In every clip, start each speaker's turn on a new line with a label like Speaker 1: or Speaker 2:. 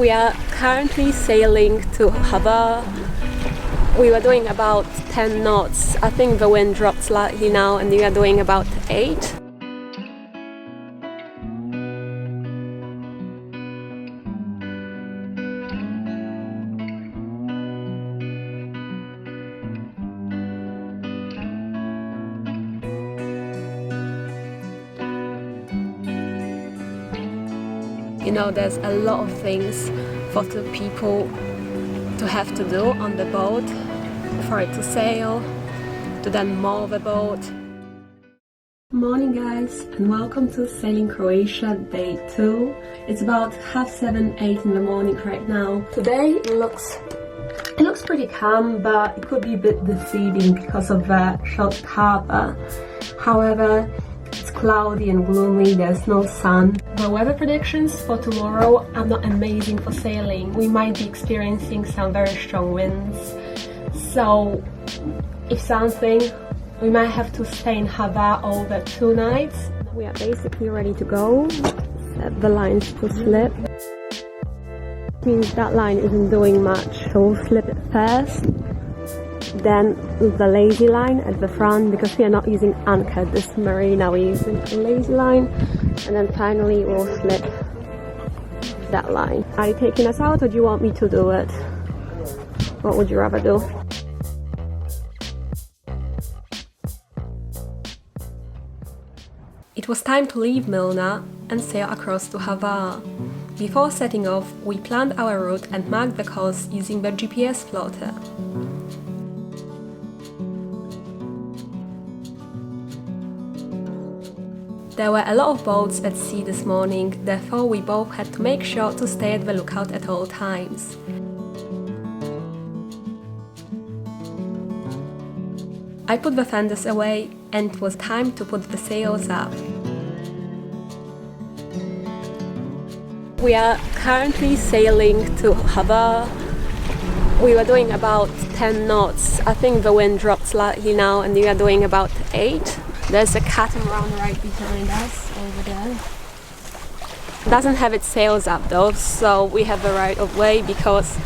Speaker 1: We are currently sailing to Hvar. We were doing about 10 knots. I think the wind dropped slightly now and we are doing about 8. You know, there's a lot of things for two people to have to do on the boat, for it to sail, to then moor the boat. Morning guys, and welcome to Sailing Croatia Day 2. It's about 7:30, 8 in the morning right now. Today it looks pretty calm, but it could be a bit deceiving because of the short harbour. However, it's cloudy and gloomy, there's no sun. The weather predictions for tomorrow are not amazing for sailing. We might be experiencing some very strong winds. So, if something, we might have to stay in Hvar over 2 nights. We are basically ready to go. Set the lines to slip. Means that line isn't doing much, so we'll slip it first. Then the lazy line at the front, because we are not using anchor this Marina, we're using a lazy line, and then finally we'll slip that line. Are you taking us out or do you want me to do it? What would you rather do? It was time to leave Milna and sail across to Hvar. Before setting off, we planned our route and marked the course using the GPS plotter. There were a lot of boats at sea this morning, therefore we both had to make sure to stay at the lookout at all times. I put the fenders away and it was time to put the sails up. We are currently sailing to Hvar. We were doing about 10 knots. I think the wind dropped slightly now and we are doing about 8. There's a catamaran right behind us, over there. It doesn't have its sails up though, so we have the right of way because,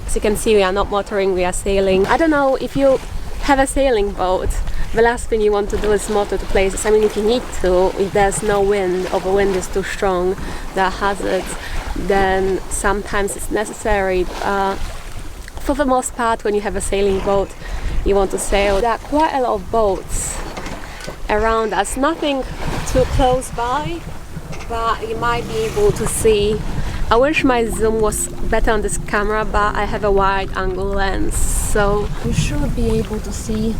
Speaker 1: as you can see, we are not motoring, we are sailing. I don't know, if you have a sailing boat, the last thing you want to do is motor to places. I mean, if you need to, if there's no wind or the wind is too strong, there are hazards, then sometimes it's necessary. For the most part, when you have a sailing boat, you want to sail. There are quite a lot of boats around us, nothing too close by, but you might be able to see. I wish my zoom was better on this camera, but I have a wide angle lens, so you should be able to see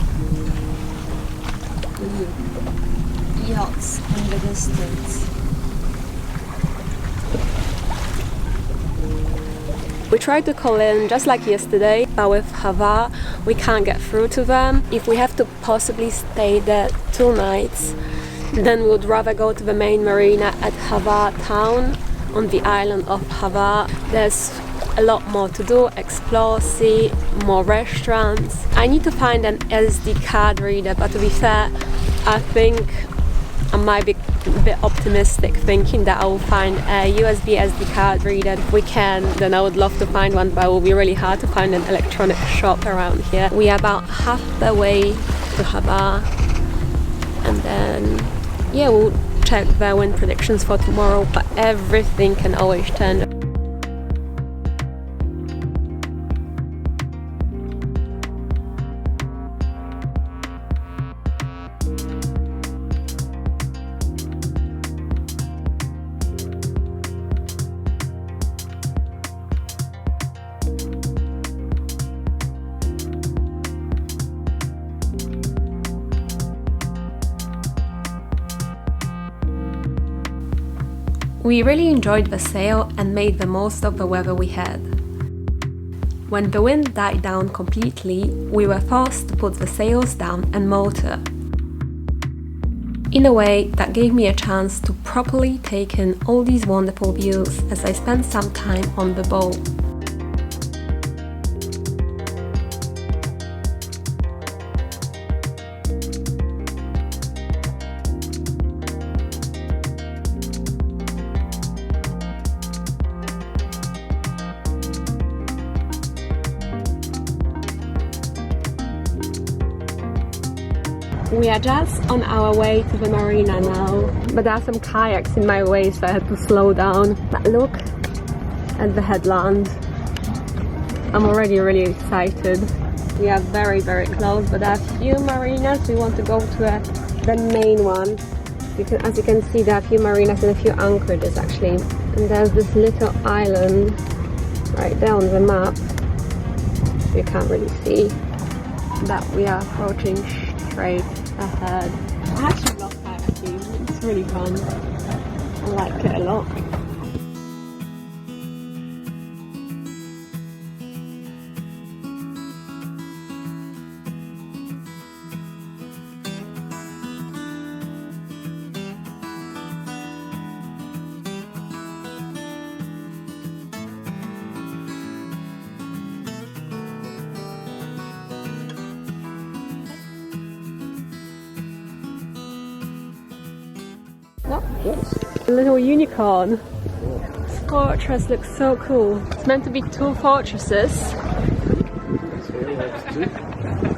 Speaker 1: the yachts in the distance. We tried to call in just like yesterday, but with Hvar we can't get through to them. If we have to possibly stay there 2 nights, then we would rather go to the main marina at Hvar town on the island of Hvar. There's a lot more to do, explore, see, more restaurants. I need to find an SD card reader, but to be fair, I think I might be a bit optimistic thinking that I will find a USB SD card reader. If we can, then I would love to find one, but it will be really hard to find an electronic shop around here. We are about half the way to Hvar, and then yeah, we'll check the wind predictions for tomorrow, but everything can always turn. We really enjoyed the sail and made the most of the weather we had. When the wind died down completely, we were forced to put the sails down and motor. In a way, that gave me a chance to properly take in all these wonderful views as I spent some time on the boat. We are just on our way to the Marina now, but there are some kayaks in my way, so I had to slow down. But look at the headland. I'm already really excited. We are very, very close, but there are a few marinas. We want to go to the main one. As you can see, there are a few marinas and a few anchorages actually. And there's this little island right there on the map. You can't really see that we are approaching straight ahead. I actually love kayaking. It's really fun. I like it a lot. A little unicorn. This fortress looks so cool. It's meant to be 2 fortresses.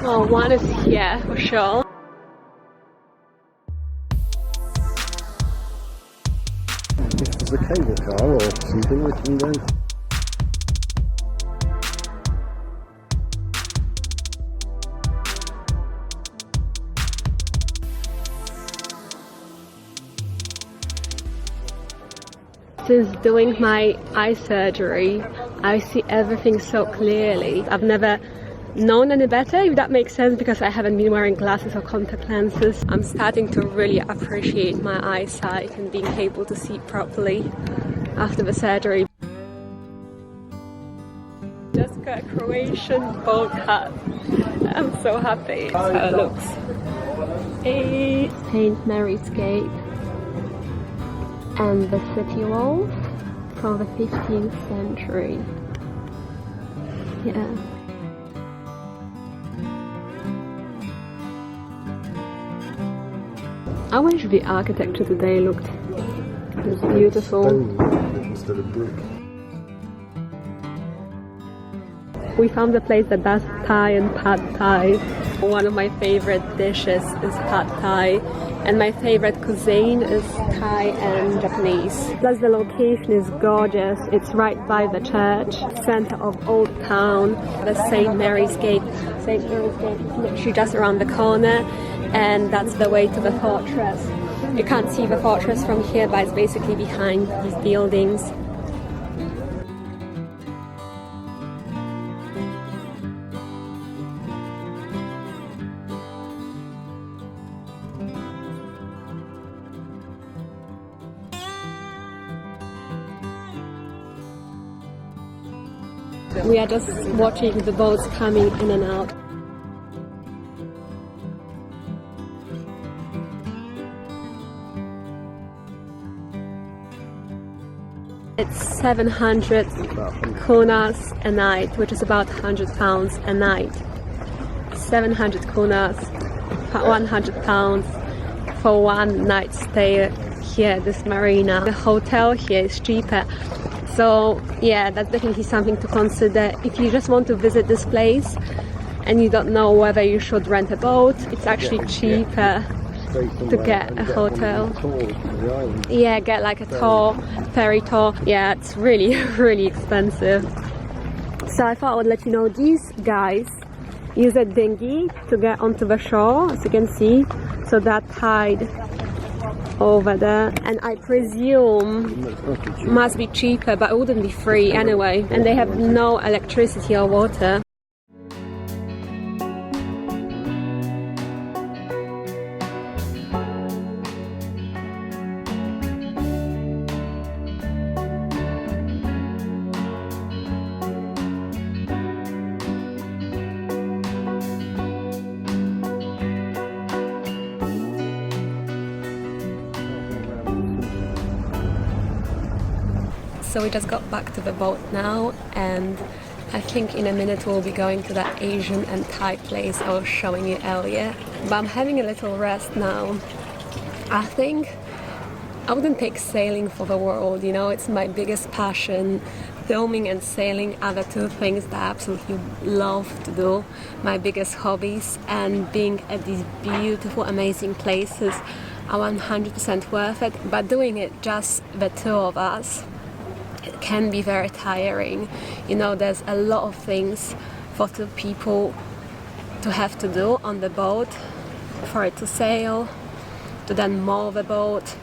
Speaker 1: Oh, one is here for sure.
Speaker 2: This is a cable car or something we can do.
Speaker 1: Since doing my eye surgery, I see everything so clearly. I've never known any better, if that makes sense, because I haven't been wearing glasses or contact lenses. I'm starting to really appreciate my eyesight and being able to see properly after the surgery. Just got a Croatian boat hat. I'm so happy. That's how it looks. St. Mary's Gate. And the city walls from the 15th century. Yeah. I wish the architecture today looked as beautiful.
Speaker 2: Stone instead of brick.
Speaker 1: We found a place that does Thai and Pad Thai. One of my favorite dishes is Pad Thai, and my favorite cuisine is Thai and Japanese. Plus the location is gorgeous. It's right by the church, center of Old Town, the St. Mary's Gate. St. Mary's Gate is literally just around the corner, and that's the way to the fortress. You can't see the fortress from here, but it's basically behind these buildings. We are just watching the boats coming in and out. It's 700 kunas a night, which is about £100 a night. 700 kunas, £100 for one night stay here at this marina. The hotel here is cheaper. So yeah, that's definitely something to consider. If you just want to visit this place and you don't know whether you should rent a boat, it's actually cheaper to get a hotel. Yeah, get like a tour, ferry tour. Yeah, it's really, really expensive. So I thought I would let you know these guys use a dinghy to get onto the shore, as you can see. So that tide over there, and I presume must be cheaper, but it wouldn't be free anyway, and they have no electricity or water. So we just got back to the boat now, and I think in a minute we'll be going to that Asian and Thai place I was showing you earlier. But I'm having a little rest now. I think I wouldn't take sailing for the world, you know, it's my biggest passion, Filming and sailing are the two things that I absolutely love to do, my biggest hobbies, and being at these beautiful, amazing places are 100% worth it, but doing it just the two of us, it can be very tiring. You know, there's a lot of things for two people to have to do on the boat, for it to sail, to then moor the boat.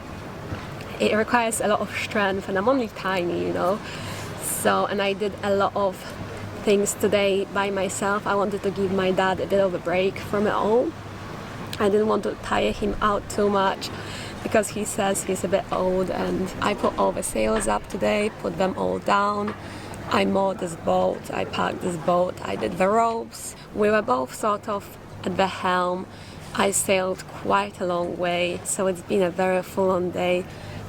Speaker 1: It requires a lot of strength, and I'm only tiny, you know. So, and I did a lot of things today by myself. I wanted to give my dad a bit of a break from it all. I didn't want to tire him out too much because he says he's a bit old, and I put all the sails up today, put them all down. I moored this boat, I parked this boat, I did the ropes. We were both sort of at the helm. I sailed quite a long way, so it's been a very full-on day,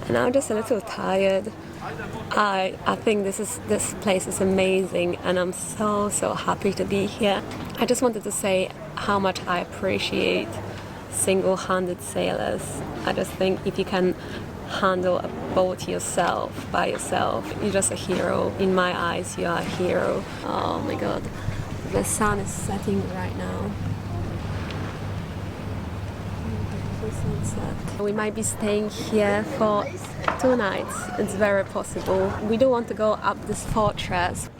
Speaker 1: and I'm just a little tired. I think this place is amazing, and I'm so happy to be here. I just wanted to say how much I appreciate single-handed sailors. I just think if you can handle a boat yourself, by yourself, you're just a hero. In my eyes, you are a hero. Oh my god, the sun is setting right now. Sunset. We might be staying here for 2 nights. It's very possible. We do want to go up this fortress,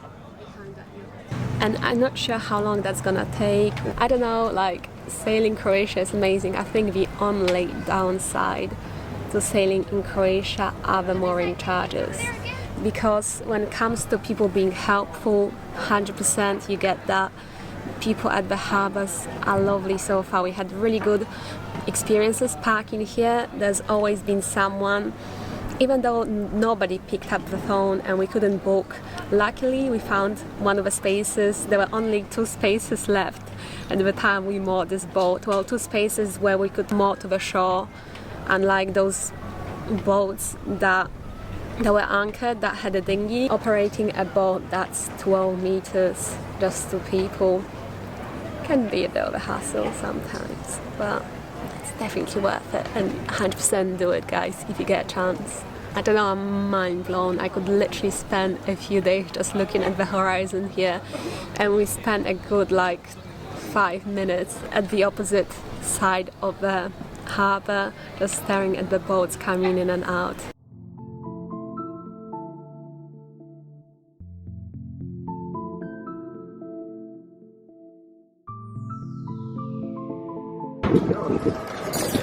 Speaker 1: and I'm not sure how long that's gonna take. I don't know, like, sailing Croatia is amazing. I think the only downside to sailing in Croatia are the mooring charges, because when it comes to people being helpful, 100% you get that. People at the harbours are lovely so far. We had really good experiences parking here. There's always been someone, even though nobody picked up the phone and we couldn't book. Luckily we found one of the spaces. There were only 2 spaces left at the time we moored this boat. Well, 2 spaces where we could moor to the shore, unlike those boats that were anchored, that had a dinghy. Operating a boat that's 12 meters, just 2 people, can be a bit of a hassle sometimes, but it's definitely worth it, and 100% do it, guys, if you get a chance. I don't know, I'm mind blown. I could literally spend a few days just looking at the horizon here, and we spent a good 5 minutes at the opposite side of the harbour, just staring at the boats coming in and out.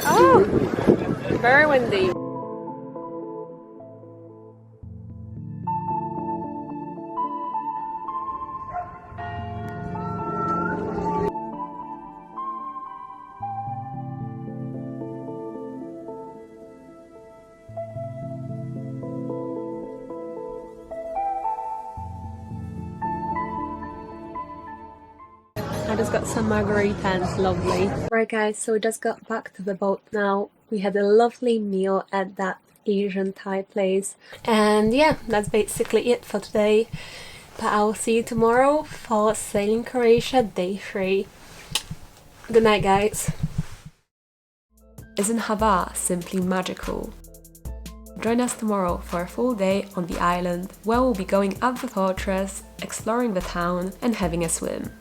Speaker 1: Oh, very windy. I just got some margarita and it's lovely. Right guys, so we just got back to the boat now. We had a lovely meal at that Asian Thai place. And yeah, that's basically it for today. But I will see you tomorrow for Sailing Croatia Day 3. Good night guys. Isn't Hvar simply magical? Join us tomorrow for a full day on the island, where we'll be going up the fortress, exploring the town and having a swim.